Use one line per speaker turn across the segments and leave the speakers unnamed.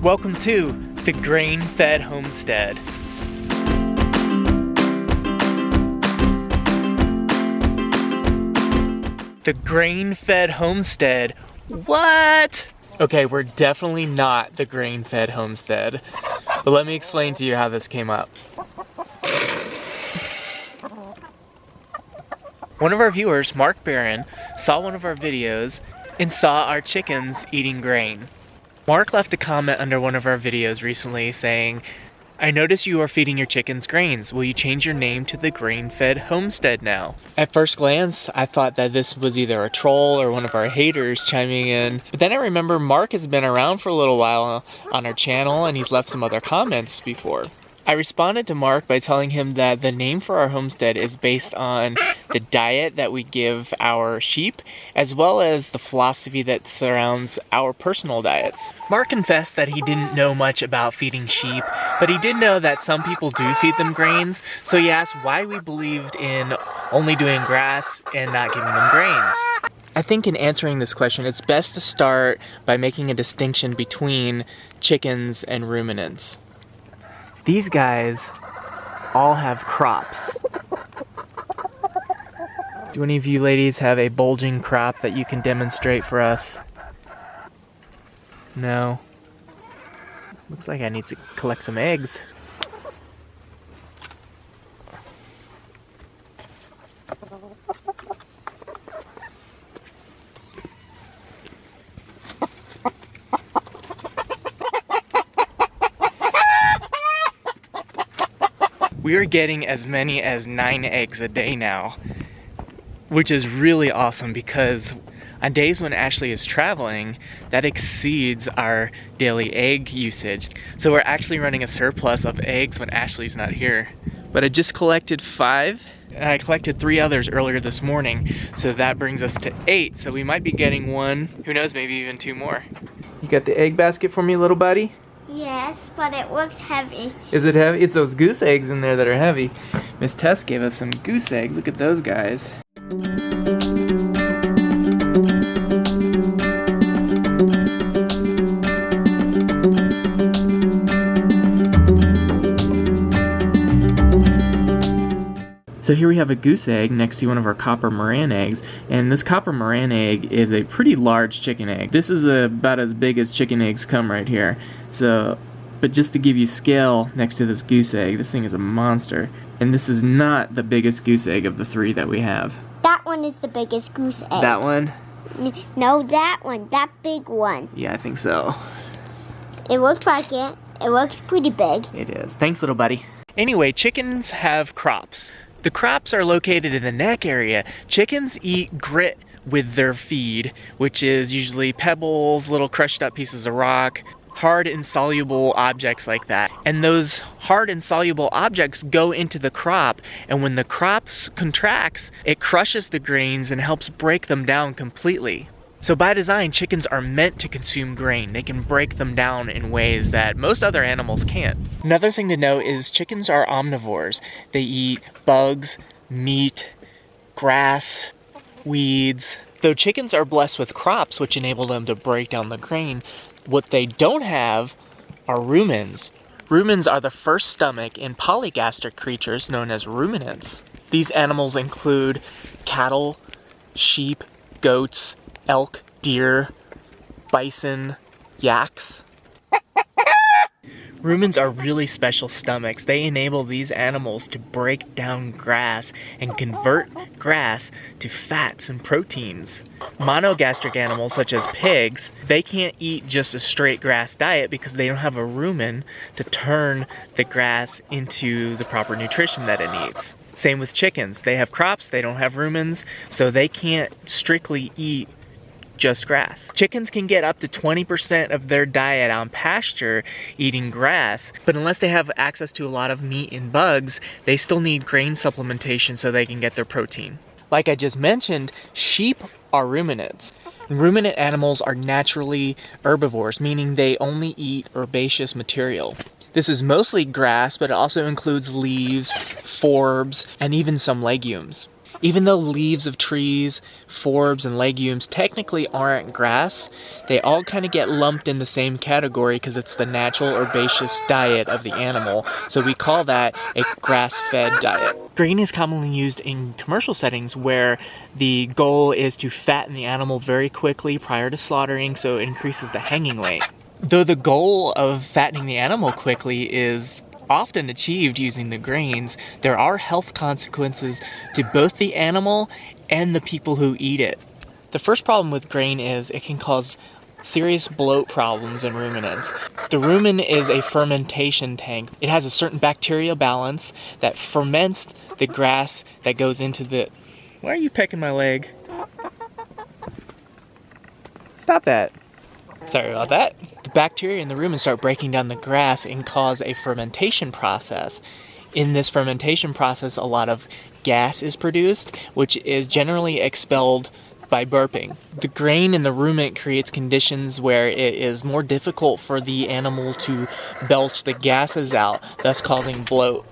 Welcome to the Grass-fed Homestead. The Grass-fed Homestead? What? Okay, we're definitely not the Grass-fed Homestead. But let me explain to you how this came up. One of our viewers, Mark Barron, saw one of our videos and saw our chickens eating grain. Mark left a comment under one of our videos recently saying, "I notice you are feeding your chickens grains. Will you change your name to the Grass-fed Homestead now?" At first glance, I thought that this was either a troll or one of our haters chiming in. But then I remember Mark has been around for a little while on our channel and he's left some other comments before. I responded to Mark by telling him that the name for our homestead is based on the diet that we give our sheep, as well as the philosophy that surrounds our personal diets. Mark confessed that he didn't know much about feeding sheep, but he did know that some people do feed them grains, so he asked why we believed in only doing grass and not giving them grains. I think in answering this question, it's best to start by making a distinction between chickens and ruminants. These guys all have crops. Do any of you ladies have a bulging crop that you can demonstrate for us? No. Looks like I need to collect some eggs. We are getting as many as 9 eggs a day now, which is really awesome because on days when Ashley is traveling, that exceeds our daily egg usage. So we're actually running a surplus of eggs when Ashley's not here. But I just collected 5, and I collected 3 others earlier this morning, so that brings us to 8. So we might be getting 1, who knows, maybe even 2 more. You got the egg basket for me, little buddy?
Yes, but it looks heavy.
Is it heavy? It's those goose eggs in there that are heavy. Miss Tess gave us some goose eggs. Look at those guys. So here we have a goose egg next to one of our copper Moran eggs, and this copper Moran egg is a pretty large chicken egg. This is about as big as chicken eggs come right here. So, but just to give you scale next to this goose egg, this thing is a monster. And this is not the biggest goose egg of the 3 that we have.
That one is the biggest goose egg.
That one?
No, that one. That big one.
Yeah, I think so.
It looks like it. It looks pretty big.
It is. Thanks, little buddy. Anyway, chickens have crops. The crops are located in the neck area. Chickens eat grit with their feed, which is usually pebbles, little crushed up pieces of rock, hard insoluble objects like that. And those hard insoluble objects go into the crop, and when the crop contracts, it crushes the grains and helps break them down completely. So by design, chickens are meant to consume grain. They can break them down in ways that most other animals can't. Another thing to note is chickens are omnivores. They eat bugs, meat, grass, weeds. Though chickens are blessed with crops which enable them to break down the grain, what they don't have are rumens. Rumens are the first stomach in polygastric creatures known as ruminants. These animals include cattle, sheep, goats, elk, deer, bison, yaks. Rumens are really special stomachs. They enable these animals to break down grass and convert grass to fats and proteins. Monogastric animals such as pigs, they can't eat just a straight grass diet because they don't have a rumen to turn the grass into the proper nutrition that it needs. Same with chickens. They have crops, they don't have rumens, so they can't strictly eat just grass. Chickens can get up to 20% of their diet on pasture eating grass, but unless they have access to a lot of meat and bugs, they still need grain supplementation so they can get their protein. Like I just mentioned, sheep are ruminants. Ruminant animals are naturally herbivores, meaning they only eat herbaceous material. This is mostly grass, but it also includes leaves, forbs, and even some legumes. Even though leaves of trees, forbs, and legumes technically aren't grass, they all kind of get lumped in the same category because it's the natural herbaceous diet of the animal, so we call that a grass-fed diet. Grain is commonly used in commercial settings where the goal is to fatten the animal very quickly prior to slaughtering, so it increases the hanging weight. Though the goal of fattening the animal quickly is often achieved using the grains, there are health consequences to both the animal and the people who eat it. The first problem with grain is it can cause serious bloat problems in ruminants. The rumen is a fermentation tank. It has a certain bacterial balance that ferments the grass that goes into the... Why are you pecking my leg? Stop that. Sorry about that. The bacteria in the rumen start breaking down the grass and cause a fermentation process. In this fermentation process, a lot of gas is produced, which is generally expelled by burping. The grain in the rumen creates conditions where it is more difficult for the animal to belch the gases out, thus causing bloat.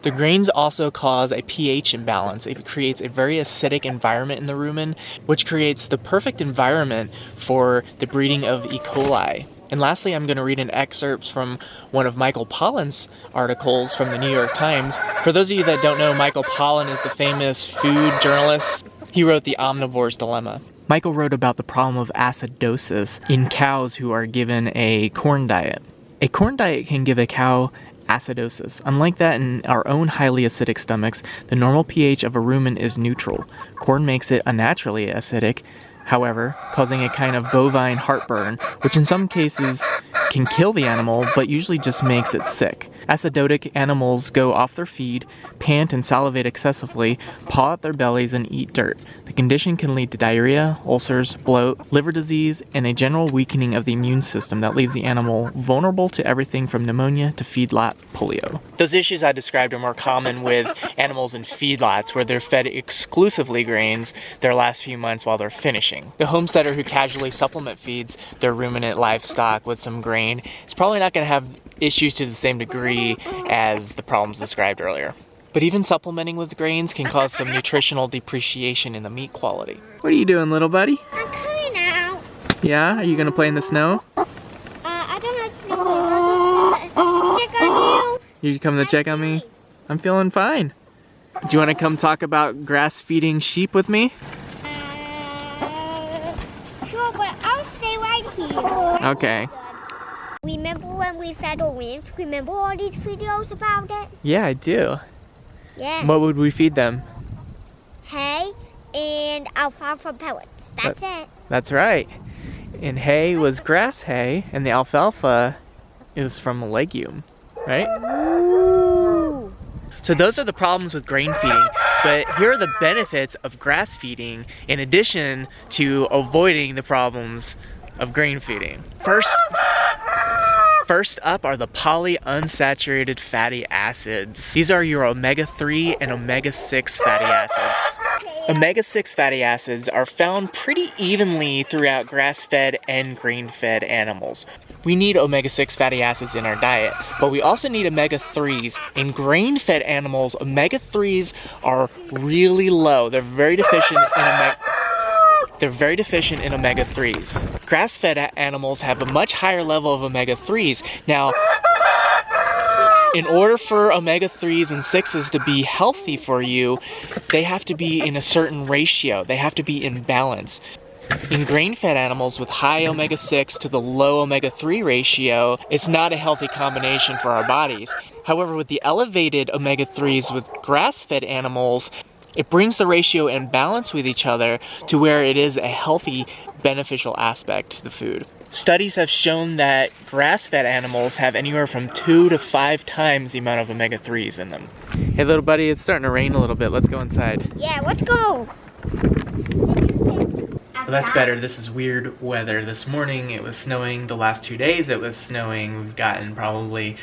The grains also cause a pH imbalance. It creates a very acidic environment in the rumen, which creates the perfect environment for the breeding of E. coli. And lastly, I'm going to read an excerpt from one of Michael Pollan's articles from the New York Times. For those of you that don't know, Michael Pollan is the famous food journalist. He wrote The Omnivore's Dilemma. Michael wrote about the problem of acidosis in cows who are given a corn diet. A corn diet can give a cow acidosis. Unlike that in our own highly acidic stomachs, the normal pH of a rumen is neutral. Corn makes it unnaturally acidic, however, causing a kind of bovine heartburn, which in some cases can kill the animal, but usually just makes it sick. Acidotic animals go off their feed, pant and salivate excessively, paw at their bellies, and eat dirt. The condition can lead to diarrhea, ulcers, bloat, liver disease, and a general weakening of the immune system that leaves the animal vulnerable to everything from pneumonia to feedlot polio. Those issues I described are more common with animals in feedlots where they're fed exclusively grains their last few months while they're finishing. The homesteader who casually supplement feeds their ruminant livestock with some grain is probably not going to have issues to the same degree as the problems described earlier. But even supplementing with grains can cause some nutritional depreciation in the meat quality. What are you doing, little buddy?
I'm coming out.
Yeah? Are you gonna play in the snow?
I don't have snow. I'll just check on you.
You coming to check on me? I'm feeling fine. Do you want to come talk about grass feeding sheep with me?
Sure, but I'll stay right here.
Okay.
Remember when we fed our lambs? Remember all these videos about it?
Yeah, I do.
Yeah.
What would we feed them?
Hay and alfalfa pellets. That's it.
That's right. And hay was grass hay, and the alfalfa is from a legume, right?
Ooh.
So those are the problems with grain feeding, but here are the benefits of grass feeding in addition to avoiding the problems of grain feeding. First up are the polyunsaturated fatty acids. These are your omega-3 and omega-6 fatty acids. Omega-6 fatty acids are found pretty evenly throughout grass-fed and grain-fed animals. We need omega-6 fatty acids in our diet, but we also need omega-3s. In grain-fed animals, omega-3s are really low. They're very deficient in omega-3s. Grass-fed animals have a much higher level of omega-3s. Now, in order for omega-3s and 6s to be healthy for you, they have to be in a certain ratio. They have to be in balance. In grain-fed animals with high omega-6 to the low omega-3 ratio, it's not a healthy combination for our bodies. However, with the elevated omega-3s with grass-fed animals, it brings the ratio in balance with each other to where it is a healthy, beneficial aspect to the food. Studies have shown that grass-fed animals have anywhere from 2 to 5 times the amount of omega-3s in them. Hey little buddy, it's starting to rain a little bit. Let's go inside.
Yeah, let's go.
Well, that's better. This is weird weather. This morning it was snowing. The last 2 days it was snowing. We've gotten probably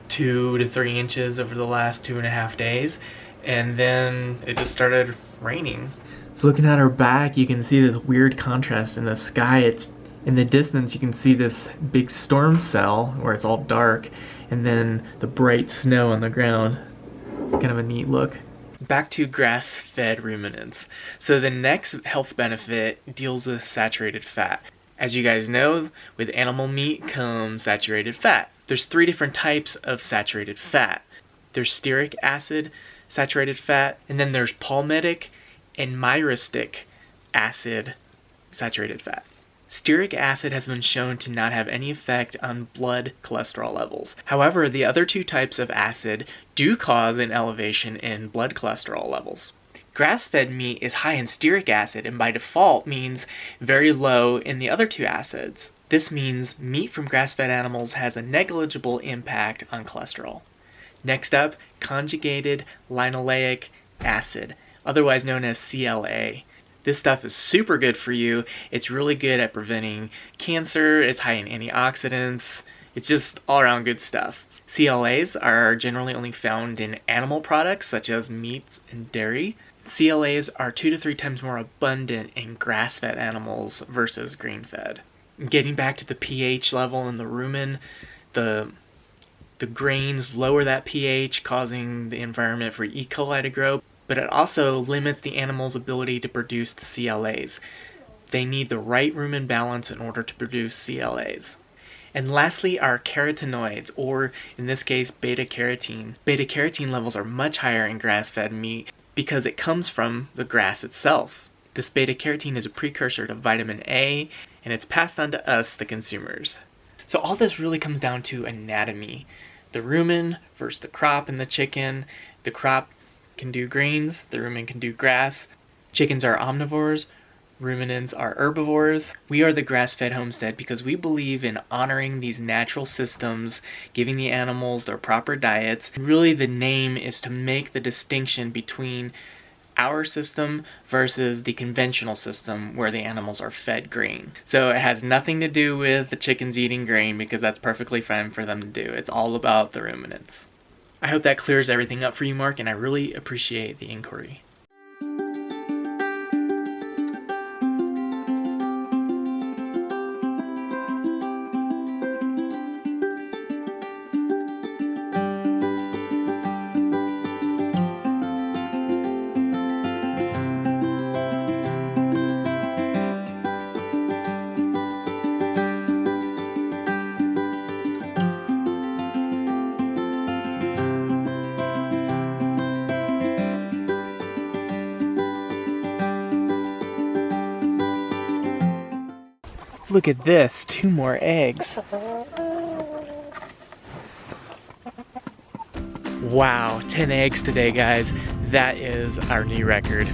2 to 3 inches over the last 2.5 days. And then it just started raining. So looking at our back, you can see this weird contrast in the sky. It's in the distance, you can see this big storm cell where it's all dark, and then the bright snow on the ground. Kind of a neat look. Back to grass-fed ruminants. So the next health benefit deals with saturated fat. As you guys know, with animal meat comes saturated fat. There's 3 different types of saturated fat. There's stearic acid saturated fat, and then there's palmitic and myristic acid saturated fat. Stearic acid has been shown to not have any effect on blood cholesterol levels. However, the other 2 types of acid do cause an elevation in blood cholesterol levels. Grass-fed meat is high in stearic acid and by default means very low in the other 2 acids. This means meat from grass-fed animals has a negligible impact on cholesterol. Next up, conjugated linoleic acid, otherwise known as CLA. This stuff is super good for you. It's really good at preventing cancer. It's high in antioxidants. It's just all around good stuff. CLAs are generally only found in animal products such as meat and dairy. CLAs are 2 to 3 times more abundant in grass-fed animals versus grain-fed. Getting back to the pH level in the rumen, the grains lower that pH, causing the environment for E. coli to grow. But it also limits the animal's ability to produce the CLAs. They need the right rumen balance in order to produce CLAs. And lastly are carotenoids, or in this case, beta-carotene. Beta-carotene levels are much higher in grass-fed meat because it comes from the grass itself. This beta-carotene is a precursor to vitamin A, and it's passed on to us, the consumers. So all this really comes down to anatomy. The rumen versus the crop and the chicken. The crop can do grains, the rumen can do grass. Chickens are omnivores, ruminants are herbivores. We are the Grass-fed Homestead because we believe in honoring these natural systems, giving the animals their proper diets. Really the name is to make the distinction between our system versus the conventional system where the animals are fed grain. So it has nothing to do with the chickens eating grain because that's perfectly fine for them to do. It's all about the ruminants. I hope that clears everything up for you, Mark, and I really appreciate the inquiry. Look at this, 2 more eggs. Wow, 10 eggs today, guys. That is our new record.